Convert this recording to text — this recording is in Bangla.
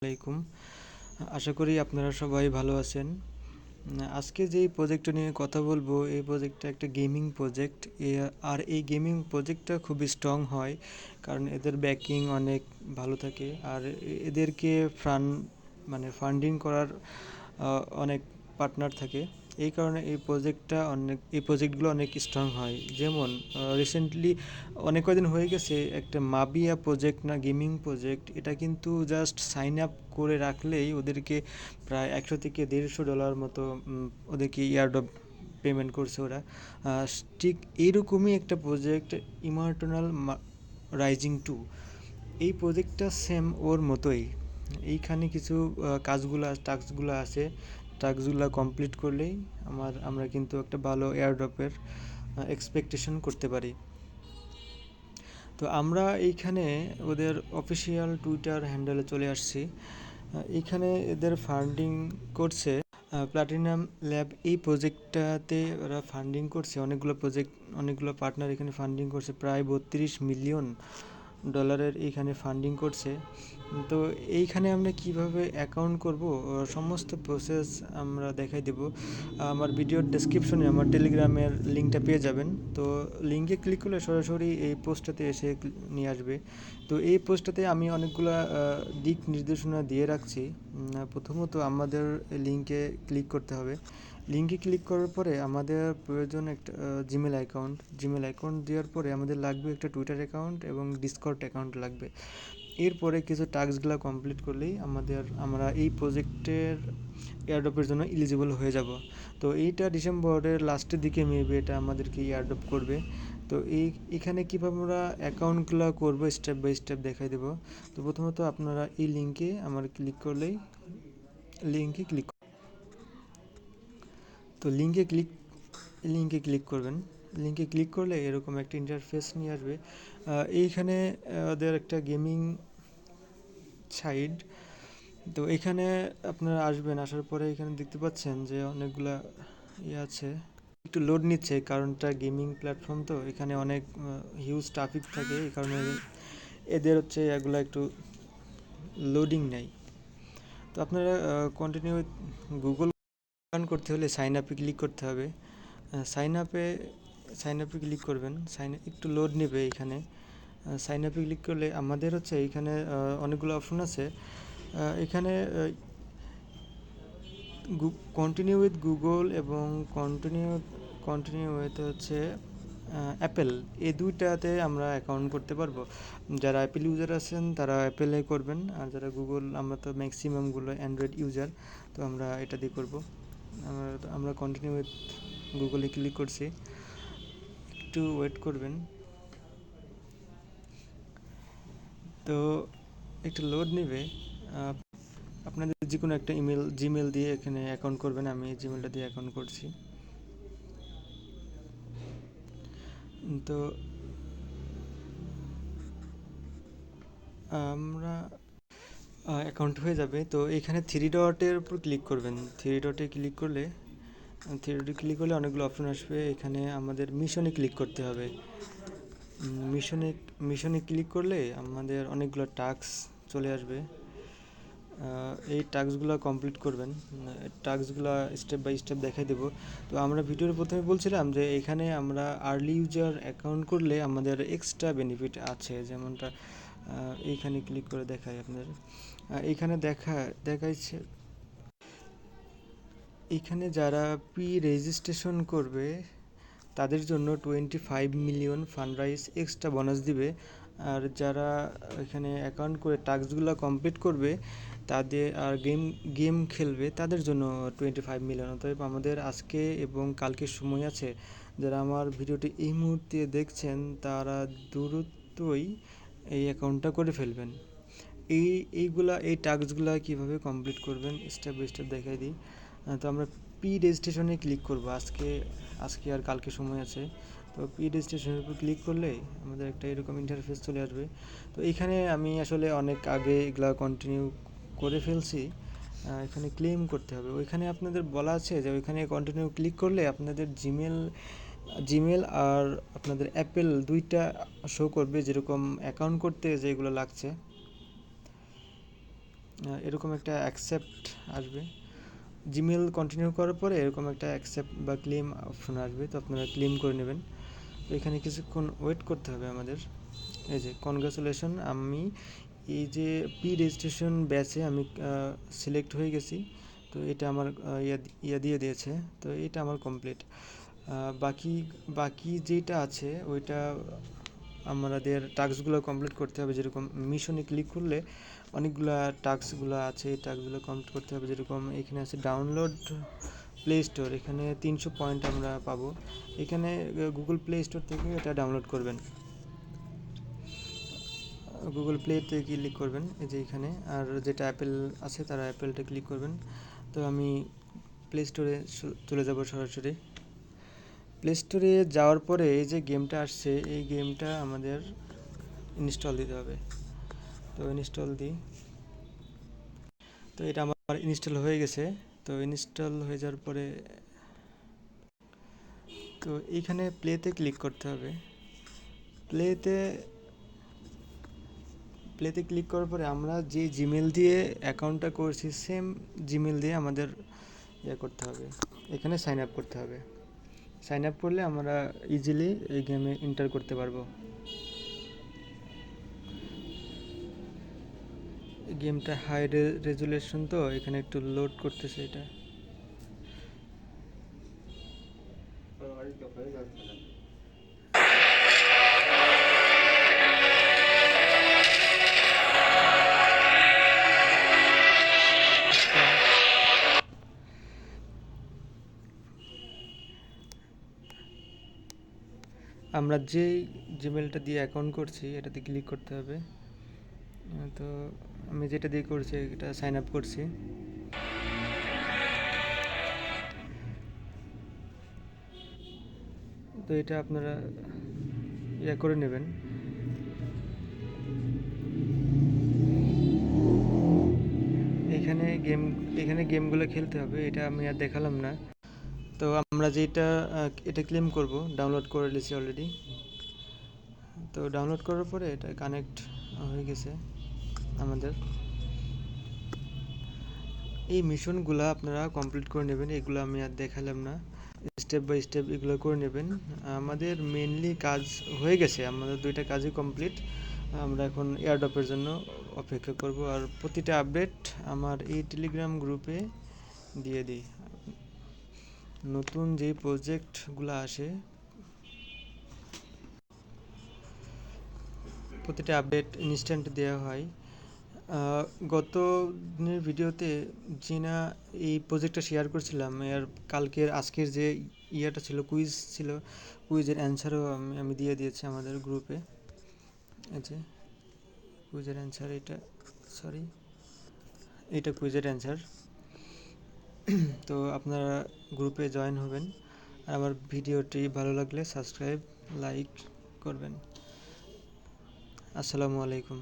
আলাইকুম। আশা করি আপনারা সবাই ভালো আছেন। আজকে যেই প্রজেক্টটা নিয়ে কথা বলবো, এই প্রজেক্টটা একটা গেমিং প্রজেক্ট। আর এই গেমিং প্রজেক্টটা খুবই স্ট্রং হয়, কারণ এদের ব্যাকিং অনেক ভালো থাকে। আর এদেরকে ফান্ডিং করার অনেক পার্টনার থাকে। এই কারণে এই প্রজেক্টগুলো অনেক স্ট্রং হয়। যেমন রিসেন্টলি অনেক কয়দিন হয়ে গেছে একটা মাবিয়া প্রজেক্ট না গেমিং প্রজেক্ট, এটা কিন্তু জাস্ট সাইন আপ করে রাখলেই ওদেরকে প্রায় 100 থেকে 150 ডলার মতো ওদেরকে ইয়ারড্রপ পেমেন্ট করছে ওরা। ঠিক এইরকমই একটা প্রজেক্ট ইমর্টাল রাইজিং 2। এই প্রজেক্টটা সেম ওর মতোই। এইখানে কিছু টাস্কগুলো আছে। টাস্কগুলো কমপ্লিট করলেই আমরা কিন্তু একটা ভালো এয়ারড্রপের এক্সপেকটেশন করতে পারি। তো আমরা এইখানে ওদের অফিসিয়াল টুইটার হ্যান্ডেলে চলে আসছি। এইখানে এদের ফান্ডিং করছে প্লাটিনাম ল্যাব। এই প্রজেক্টটাতে ওরা ফান্ডিং করছে অনেকগুলো পার্টনার এখানে ফান্ডিং করছে, প্রায় 32 মিলিয়ন ডলারের এইখানে ফান্ডিং করছে। তো এইখানে আমরা কিভাবে অ্যাকাউন্ট করব, সমস্ত প্রসেস আমরা দেখাই দেব। আমার ভিডিওর ডেসক্রিপশনে আমার টেলিগ্রামের লিঙ্কটা পেয়ে যাবেন। তো লিঙ্কে ক্লিক করলে সরাসরি এই পোস্টটাতে এসে নিয়ে আসবে। তো এই পোস্টটাতে আমি অনেকগুলা দিক নির্দেশনা দিয়ে রাখছি। প্রথমত আমাদের লিঙ্কে ক্লিক করতে হবে। লিঙ্কে ক্লিক করার পরে আমাদের প্রয়োজন একটা জিমেল অ্যাকাউন্ট দেওয়ার পরে আমাদের লাগবে একটা টুইটার অ্যাকাউন্ট এবং ডিসকর্ড অ্যাকাউন্ট লাগবে। এরপরে কিছু টাস্কগুলো কমপ্লিট করলেই আমরা এই প্রজেক্টের এয়ারড্রপের জন্য এলিজিবল হয়ে যাব। তো এইটা ডিসেম্বরের লাস্টের দিকে মেবি এটা আমাদেরকে এয়ারড্রপ করবে। তো এখানে কীভাবে আমরা অ্যাকাউন্টগুলো করবো স্টেপ বাই স্টেপ দেখাই দেবো। তো প্রথমত আপনারা এই লিঙ্কে লিঙ্কে ক্লিক তো লিঙ্কে ক্লিক করবেন। লিঙ্কে ক্লিক করলে এরকম একটা ইন্টারফেস নিয়ে আসবে। এইখানে ওদের একটা গেমিং সাইট। তো এখানে আপনারা আসার পরে এখানে দেখতে পাচ্ছেন যে অনেকগুলা আছে। একটু লোড নিচ্ছে, কারণটা গেমিং প্ল্যাটফর্ম, তো এখানে অনেক হিউজ ট্রাফিক থাকে। এই কারণে এদের হচ্ছে এগুলো একটু লোডিং নেয়। তো আপনারা কন্টিনিউ গুগল রান করতে হলে সাইন আপে ক্লিক করতে হবে। সাইন আপে ক্লিক করবেন। একটু লোড নেবে এখানে। সাইন আপে ক্লিক করলে আমাদের হচ্ছে এইখানে অনেকগুলো অপশন আছে। এখানে কন্টিনিউ উইথ গুগল এবং কন্টিনিউ উইথ হচ্ছে অ্যাপেল, এই দুইটাতে আমরা অ্যাকাউন্ট করতে পারবো। যারা অ্যাপেল ইউজার আছেন তারা অ্যাপেলে করবেন, আর যারা গুগল, আমরা তো ম্যাক্সিমামগুলো অ্যান্ড্রয়েড ইউজার, তো আমরা এটা দিয়ে করবো। আমরা কন্টিনিউ উইথ গুগলে ক্লিক করছি। একটু ওয়েট করবেন। তো একটু লোড নেবে। আপনাদের যে কোনো একটা জিমেল দিয়ে এখানে অ্যাকাউন্ট করবেন। আমি জিমেলটা দিয়ে অ্যাকাউন্ট করছি। তো আমরা অ্যাকাউন্ট হয়ে যাবে। তো এখানে থ্রি ডটের উপর ক্লিক করবেন। থ্রি ডটে ক্লিক করলে অনেকগুলো অপশন আসবে। এখানে আমাদের মিশনে ক্লিক করতে হবে। মিশনে ক্লিক করলে আমাদের অনেকগুলো টাস্ক চলে আসবে। এই টাস্কগুলো কমপ্লিট করবেন। টাস্কগুলো স্টেপ বাই স্টেপ দেখাই দেবো। তো আমরা ভিডিওর প্রথমে বলছিলাম যে এখানে আমরা আর্লি ইউজার অ্যাকাউন্ট করলে আমাদের এক্সট্রা বেনিফিট আছে, যেমনটা এইখানে ক্লিক করে দেখাই আপনাদের। এইখানে দেখাইছে এইখানে যারা প্রি রেজিস্ট্রেশন করবে তাদের জন্য 25 million fund rise extra bonus দিবে। আর যারা এখানে অ্যাকাউন্ট করে টাস্কগুলো কমপ্লিট করবে তাদের আর গেম খেলবে তাদের জন্য 25 মিলিয়ন। অতএব আমাদের আজকে এবং কালকে সময় আছে। যারা আমার ভিডিওটি এই মুহূর্তে দেখছেন তারা দ্রুতই এই অ্যাকাউন্টটা করে ফেলবেন। এই টাস্কগুলো কীভাবে কমপ্লিট করবেন স্টেপ বাই স্টেপ দেখাই দিই। তো আমরা প্রি রেজিস্ট্রেশনে ক্লিক করব। আজকে আর কালকে সময় আছে। তো প্রি রেজিস্ট্রেশনের উপর ক্লিক করলে আমাদের একটা এরকম ইন্টারফেস চলে আসবে। তো এখানে আমি আসলে অনেক আগে এগুলা কন্টিনিউ করে ফেলছি। এখানে ক্লেম করতে হবে। ওইখানে আপনাদের বলা আছে যে ওইখানে কন্টিনিউ ক্লিক করলে আপনাদের জিমেল আর আপনাদের অ্যাপেল দুইটা শো করবে, যেরকম অ্যাকাউন্ট করতে যেগুলো লাগছে। এরকম একটা অ্যাকসেপ্ট আসবে। জিমেল কন্টিনিউ করার পরে এরকম একটা অ্যাকসেপ্ট বা ক্লেম অপশন আসবে, তো আপনারা ক্লেম করে নেবেন। তো এখানে কিছুক্ষণ ওয়েট করতে হবে আমাদের। এই যে কনগ্রাচুলেশন, আমি এই যে প্রি রেজিস্ট্রেশন ব্যাচে আমি সিলেক্ট হয়ে গেছি। তো এটা আমার ইয়া দিয়ে দিয়েছে, তো এটা আমার কমপ্লিট। বাকি বাকি যেটা আছে ওইটা আমাদের টাস্কগুলো কমপ্লিট করতে হবে। যেরকম মিশনে ক্লিক করলে অনেকগুলা টাস্কগুলো আছে, এই টাস্কগুলো কমপ্লিট করতে হবে। যেরকম এখানে আছে ডাউনলোড প্লে স্টোর, এখানে 300 পয়েন্ট আমরা পাবো। এখানে গুগল প্লে স্টোর থেকে এটা ডাউনলোড করবেন, গুগল প্লেতে ক্লিক করবেন এই যে এখানে। আর যেটা অ্যাপেল আছে তারা অ্যাপেলটা ক্লিক করবেন। তো আমি প্লে স্টোরে চলে যাব সরাসরি। প্লে স্টোরে যাওয়ার পরে এই যে গেমটা আসছে, এই গেমটা আমাদের ইনস্টল দিতে হবে। তো ইনস্টল দিই। তো এটা আমার ইনস্টল হয়ে গেছে। তো ইনস্টল হয়ে যাওয়ার পরে তো এইখানে প্লেতে ক্লিক করতে হবে। প্লেতে প্লেতে ক্লিক করার পরে আমরা যে জিমেল দিয়ে অ্যাকাউন্টটা করছি সেম জিমেল দিয়ে আমাদের করতে হবে, এখানে সাইন আপ করতে হবে। সাইন আপ করলে আমরা ইজিলি এই গেমে এন্টার করতে পারবো। গেমটা হাই রেজুলেশন, তো এখানে একটু লোড করতেছে এটা। আমরা যে জিমেলটা দিয়ে অ্যাকাউন্ট করছি এটাতে ক্লিক করতে হবে। তো আমি যেটা দিয়ে করছি এটা সাইন আপ করছি। তো এটা আপনারা করে নেবেন। এখানে গেমগুলো খেলতে হবে, এটা আমি আর দেখালাম না। তো আমরা যেটা এটা ক্লেম করব, ডাউনলোড করে নিয়েছি অলরেডি। তো ডাউনলোড করার পরে এটা কানেক্ট হয়ে গেছে আমাদের। এই মিশনগুলো আপনারা কমপ্লিট করে নেবেন, এগুলো আমি আর দেখালাম না। স্টেপ বাই স্টেপ এগুলো করে নেবেন। আমাদের মেনলি কাজ হয়ে গেছে, আমাদের 2টা কাজই কমপ্লিট। আমরা এখন এয়ারড্রপের জন্য অপেক্ষা করব। আর প্রতিটা আপডেট আমার এই টেলিগ্রাম গ্রুপে দিয়ে দিই। নতুন যে প্রজেক্টগুলো আসে প্রতিটা আপডেট ইনস্ট্যান্ট দেওয়া হয়। গত দিনের ভিডিওতে জিনা এই প্রজেক্টটা শেয়ার করছিলাম, এর আজকের যে ইয়েটা ছিল, কুইজ ছিল, কুইজের অ্যান্সারও আমি দিয়ে দিয়েছি আমাদের গ্রুপে। এই যে কুইজের অ্যান্সার, এটা কুইজের অ্যান্সার। তো আপনারা গ্রুপে জয়েন হবেন। আর আমার ভিডিওটি ভালো লাগলে সাবস্ক্রাইব লাইক করবেন। আসসালামু আলাইকুম।